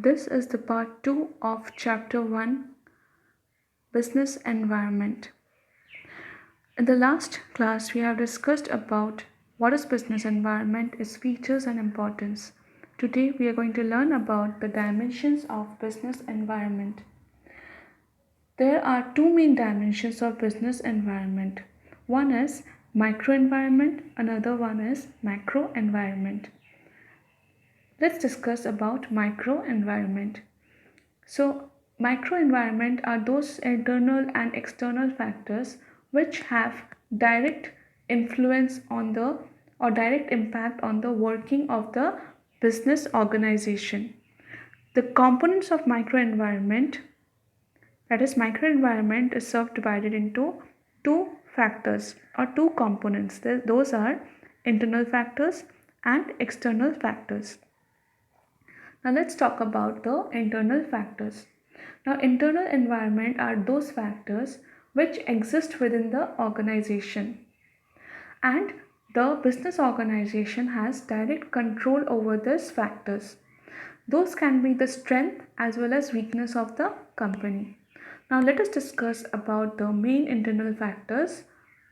This is the part 2 of chapter 1, business environment. In the last class, we have discussed about what is business environment, its features and importance. Today, we are going to learn about the dimensions of business environment. There are two main dimensions of business environment. One is micro environment, another one is macro environment. Let's discuss about micro environment. So, microenvironment are those internal and external factors which have direct influence on the or direct impact on the working of the business organization. The components of microenvironment, that is microenvironment is subdivided into two factors or two components. Those are internal factors and external factors. Now let's talk about the internal factors. Now internal environment are those factors which exist within the organization, and the business organization has direct control over these factors. Those can be the strength as well as weakness of the company. Now let us discuss about the main internal factors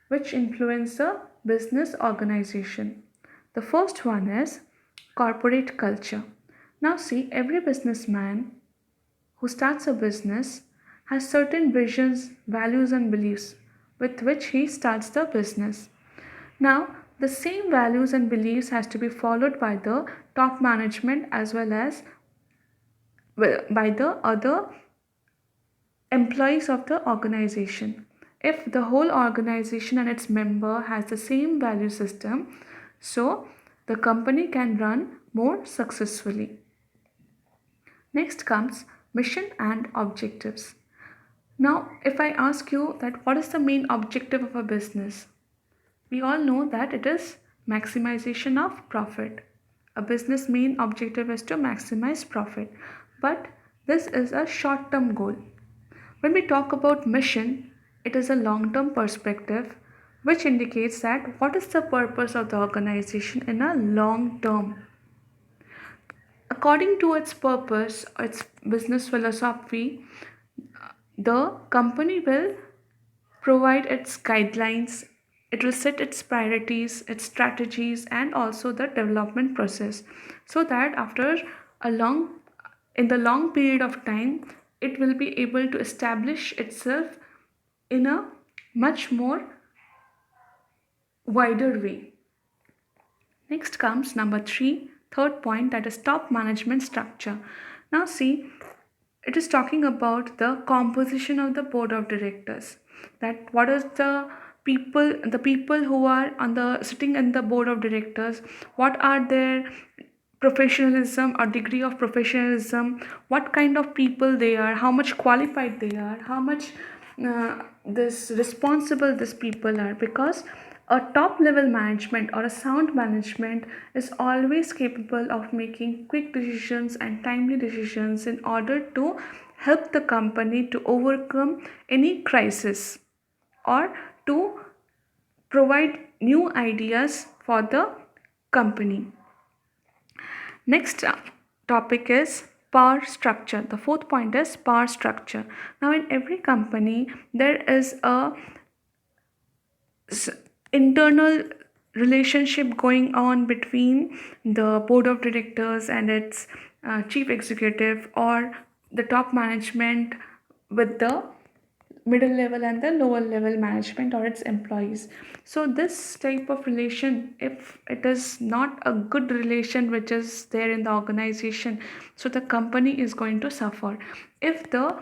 which influence the business organization. The first one is corporate culture. Now see, every businessman who starts a business has certain visions, values and beliefs with which he starts the business. Now, the same values and beliefs has to be followed by the top management as well as by the other employees of the organization. If the whole organization and its member has the same value system, so the company can run more successfully. Next comes mission and objectives. Now, if I ask you that what is the main objective of a business, we all know that it is maximization of profit. A business main objective is to maximize profit, but this is a short term goal. When we talk about mission, it is a long term perspective which indicates that what is the purpose of the organization in a long term. According to its purpose, its business philosophy, the company will provide its guidelines, it will set its priorities, its strategies, and also the development process, so that after a long in the long period of time, it will be able to establish itself in a much more wider way. Next comes number 3, third point, that is top management structure. Now see, it is talking about the composition of the board of directors. That what is the people who are on the sitting in the board of directors, what are their professionalism or degree of professionalism, what kind of people they are, how much qualified they are, how much this responsible these people are, because a top level management or a sound management is always capable of making quick decisions and timely decisions in order to help the company to overcome any crisis or to provide new ideas for the company. Next topic is power structure. The fourth point is power structure. Now, in every company, there is a internal relationship going on between the board of directors and its chief executive, or the top management with the middle level and the lower level management or its employees. So this type of relation, if it is not a good relation which is there in the organization, so the company is going to suffer. If there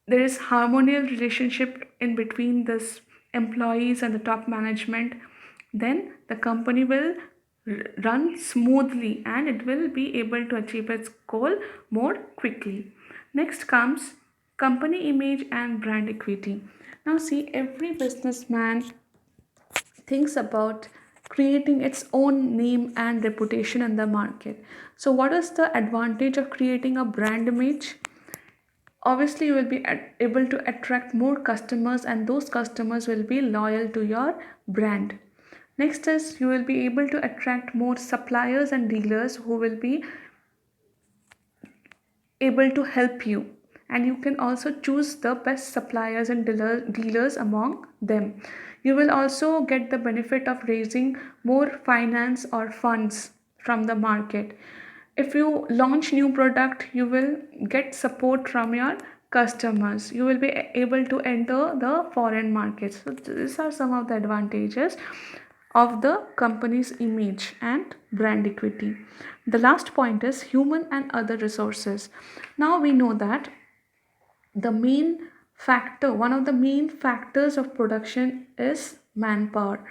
is harmonious relationship in between this employees and the top management, then the company will run smoothly and it will be able to achieve its goal more quickly. Next comes company image and brand equity. Now see, every businessman thinks about creating its own name and reputation in the market. So what is the advantage of creating a brand image? Obviously you will be able to attract more customers, and those customers will be loyal to your brand. Next is, you will be able to attract more suppliers and dealers who will be able to help you, and you can also choose the best suppliers and dealers among them. You will also get the benefit of raising more finance or funds from the market. If you launch new product, you will get support from your customers. You will be able to enter the foreign markets. So these are some of the advantages of the company's image and brand equity. The last point is human and other resources. Now we know that the main one of the main factors of production is manpower.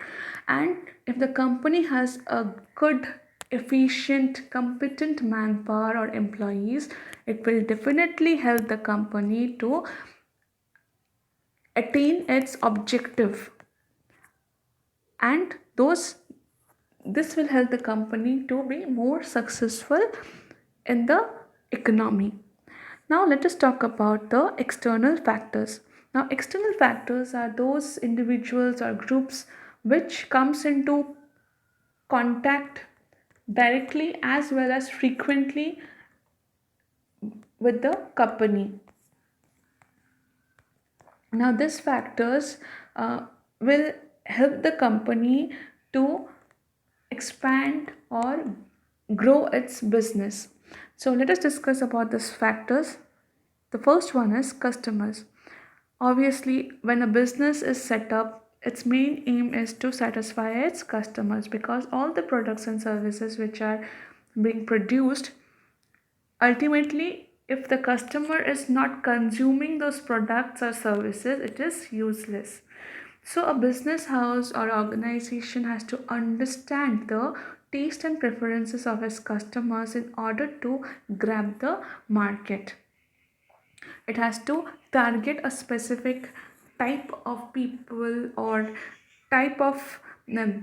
And if the company has a good, efficient, competent manpower or employees, it will definitely help the company to attain its objective, and this will help the company to be more successful in the economy. Now let us talk about the external factors. Now external factors are those individuals or groups which comes into contact directly as well as frequently with the company. Now these factors will help the company to expand or grow its business. So let us discuss about these factors. The first one is customers. Obviously, when a business is set up, its main aim is to satisfy its customers, because all the products and services which are being produced, ultimately, if the customer is not consuming those products or services, it is useless. So, a business house or organization has to understand the taste and preferences of its customers in order to grab the market. It has to target a specific type of people or type of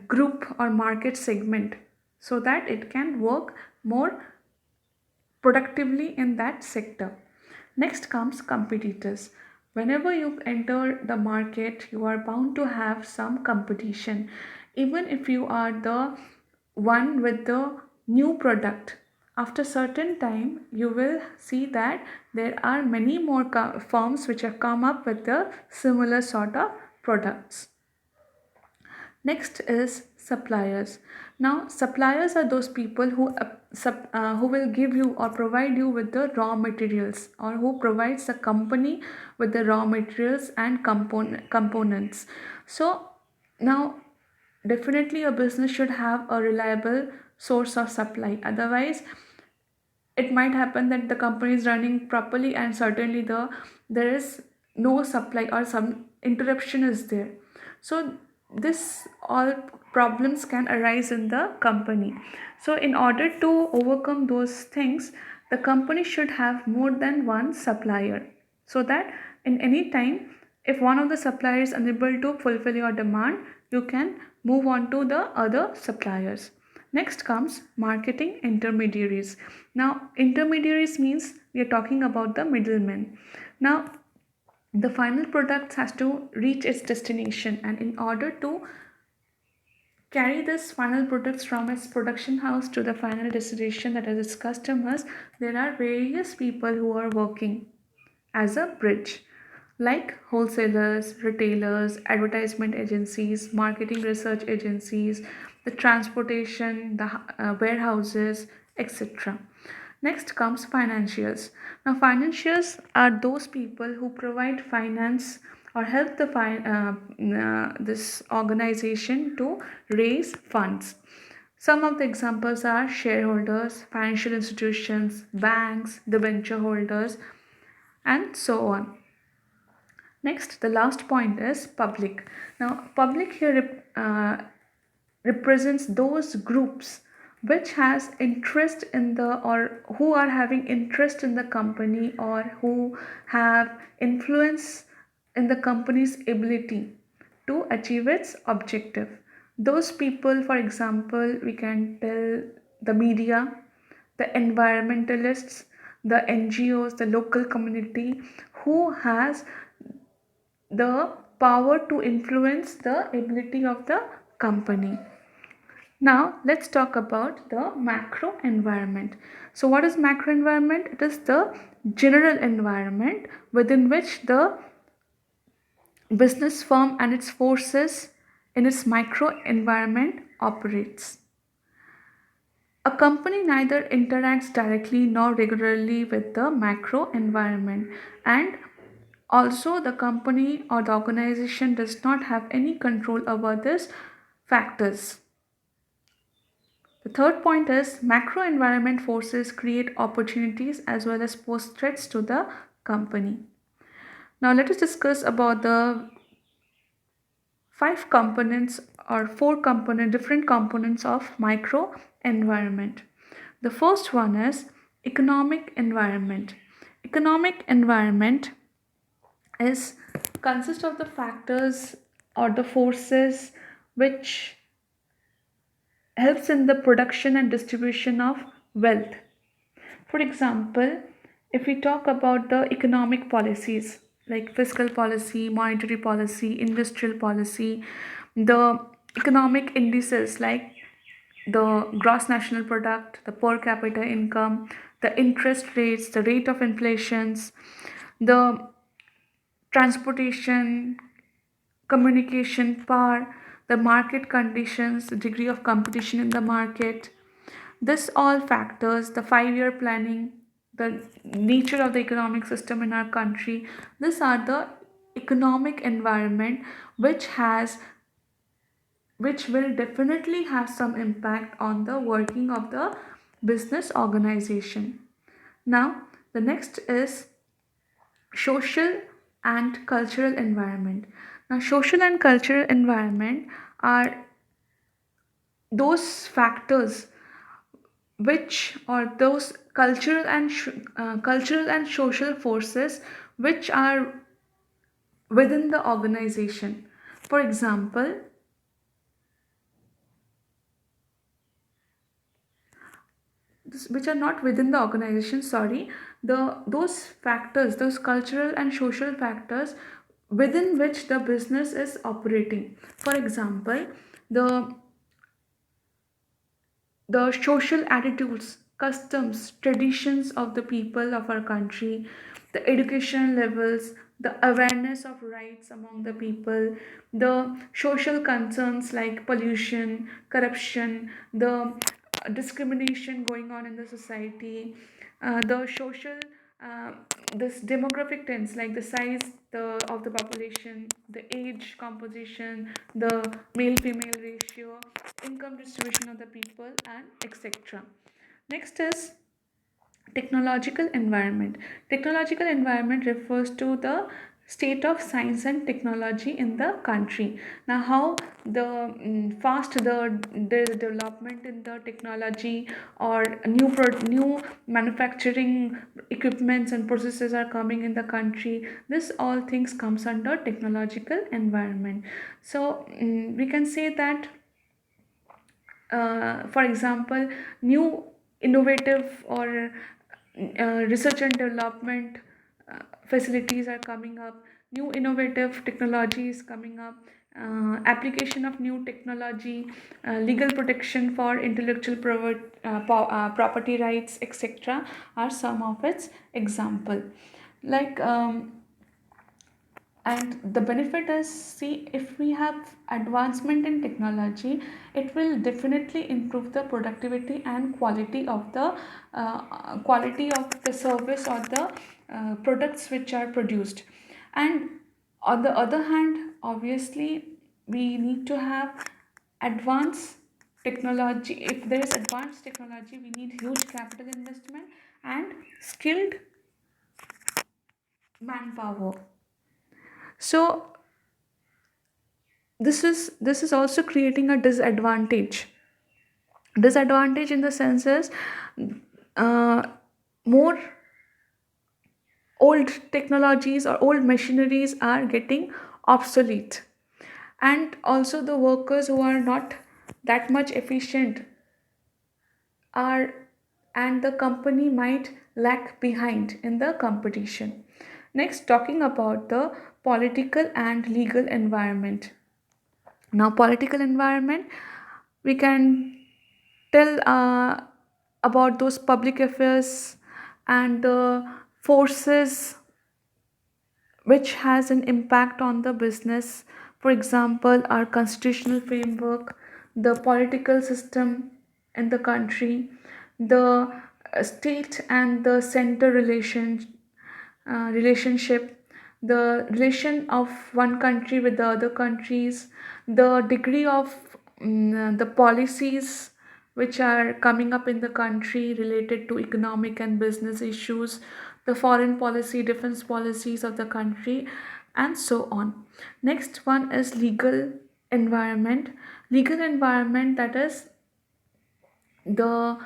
group or market segment, so that it can work more productively in that sector. Next comes competitors. Whenever you enter the market, you are bound to have some competition. Even if you are the one with the new product, after certain time you will see that there are many more firms which have come up with the similar sort of products. Next is suppliers. Now, suppliers are those people who will give you or provide you with the raw materials, or who provides the company with the raw materials and components. So now, definitely a business should have a reliable source of supply. Otherwise, it might happen that the company is running properly and certainly there is no supply or some interruption is there. So this all problems can arise in the company. So in order to overcome those things, the company should have more than one supplier, so that in any time, if one of the suppliers is unable to fulfill your demand, you can move on to the other suppliers. Next comes marketing intermediaries. Now, intermediaries means we are talking about the middlemen. Now, the final product has to reach its destination, and in order to carry this final products from its production house to the final destination, that is its customers, there are various people who are working as a bridge, like wholesalers, retailers, advertisement agencies, marketing research agencies, the transportation, the warehouses, etc. Next comes financiers. Now, financiers are those people who provide finance or help this organization to raise funds. Some of the examples are shareholders, financial institutions, banks, debenture holders, and so on. Next, the last point is public. Now, public here represents those groups which has interest in the, or who are having interest in the company, or who have influence in the company's ability to achieve its objective. Those people, for example, we can tell the media, the environmentalists, the NGOs, the local community, who has the power to influence the ability of the company. Now let's talk about the macro environment. So what is macro environment? It is the general environment within which the business firm and its forces in its micro environment operates. A company neither interacts directly nor regularly with the macro environment, and also the company or the organization does not have any control over these factors. The third point is macro environment forces create opportunities as well as pose threats to the company. Now let us discuss about the five components or four different components of micro environment. The first one is economic environment. Economic environment is consists of the factors or the forces which helps in the production and distribution of wealth. For example, if we talk about the economic policies like fiscal policy, monetary policy, industrial policy, the economic indices like the gross national product, the per capita income, the interest rates, the rate of inflations, the transportation, communication power, the market conditions, the degree of competition in the market. This all factors, the 5 year planning, the nature of the economic system in our country, these are the economic environment which has which will definitely have some impact on the working of the business organization. Now, the next is social and cultural environment. Now, social and cultural environment are those factors which or those cultural and social forces which are within the organization. For example, which are not within the organization, sorry, those factors, those cultural and social factors within which the business is operating. For example, the the social attitudes, customs, traditions of the people of our country, the education levels, the awareness of rights among the people, the social concerns like pollution, corruption, the discrimination going on in the society, the social uh, this demographic trends like the size of the population, the age composition, the male female ratio, income distribution of the people, and etc. Next is technological environment. Technological environment refers to the state of science and technology in the country. Now, how the fast there is development in the technology or new manufacturing equipments and processes are coming in the country. This all things comes under technological environment. So we can say that for example, new innovative or research and development facilities are coming up, new innovative technologies coming up, application of new technology, legal protection for intellectual property rights, etc., are some of its example. Like and the benefit is, see, if we have advancement in technology, it will definitely improve the productivity and quality of the service or the products which are produced. And on the other hand, obviously we need to have advanced technology. If there is advanced technology, we need huge capital investment and skilled manpower. So this is also creating a disadvantage in the sense is uh, more old technologies or old machineries are getting obsolete, and also the workers who are not that much efficient are, and the company might lag behind in the competition. Next, talking about the political and legal environment. Now, political environment, We can tell about those public affairs and the forces which has an impact on the business. For example, our constitutional framework, the political system in the country, the state and the center relationship, the relation of one country with the other countries, the degree of the policies which are coming up in the country related to economic and business issues, the foreign policy, defense policies of the country, and so on. Next one is legal environment. Legal environment, that is the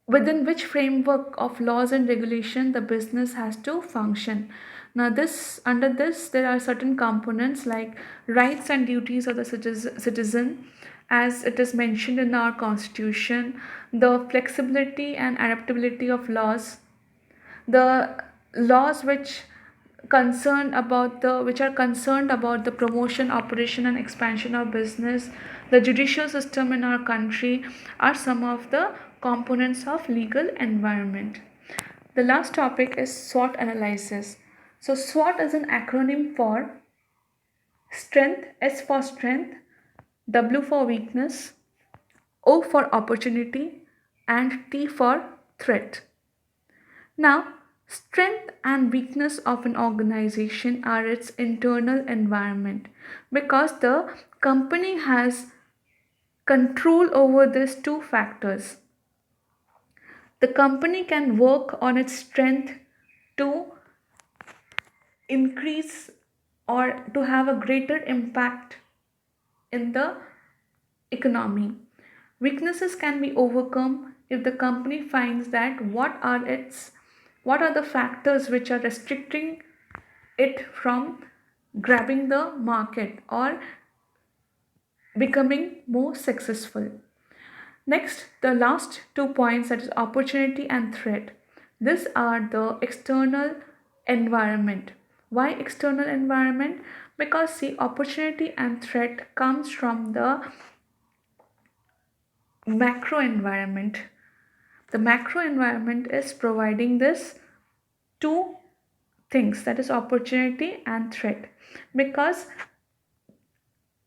within which framework of laws and regulation the business has to function. Now this under this there are certain components like rights and duties of the citizen as it is mentioned in our constitution, the flexibility and adaptability of laws, the laws which are concerned about the promotion, operation and expansion of business, the judicial system in our country are some of the components of legal environment. The last topic is SWOT analysis. So SWOT is an acronym for strength, S for strength, W for weakness, O for opportunity, and T for threat. Now, strength and weakness of an organization are its internal environment because the company has control over these two factors. The company can work on its strength to increase or to have a greater impact in the economy. Weaknesses can be overcome if the company finds that what are the factors which are restricting it from grabbing the market or becoming more successful. Next, the last 2 points, that is opportunity and threat. These are the external environment. Why external environment? Because see, opportunity and threat comes from the macro environment. The macro environment is providing this two things, that is opportunity and threat, because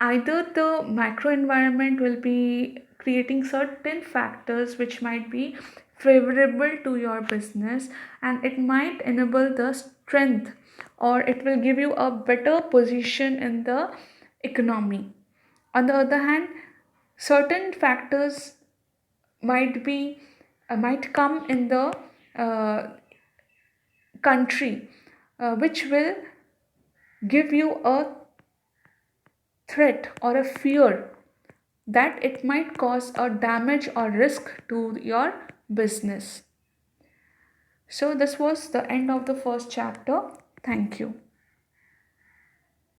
either the macro environment will be creating certain factors which might be favorable to your business and it might enable the strength or it will give you a better position in the economy. On the other hand, certain factors might come in the country which will give you a threat or a fear that it might cause a damage or risk to your business. So this was the end of the first chapter. Thank you.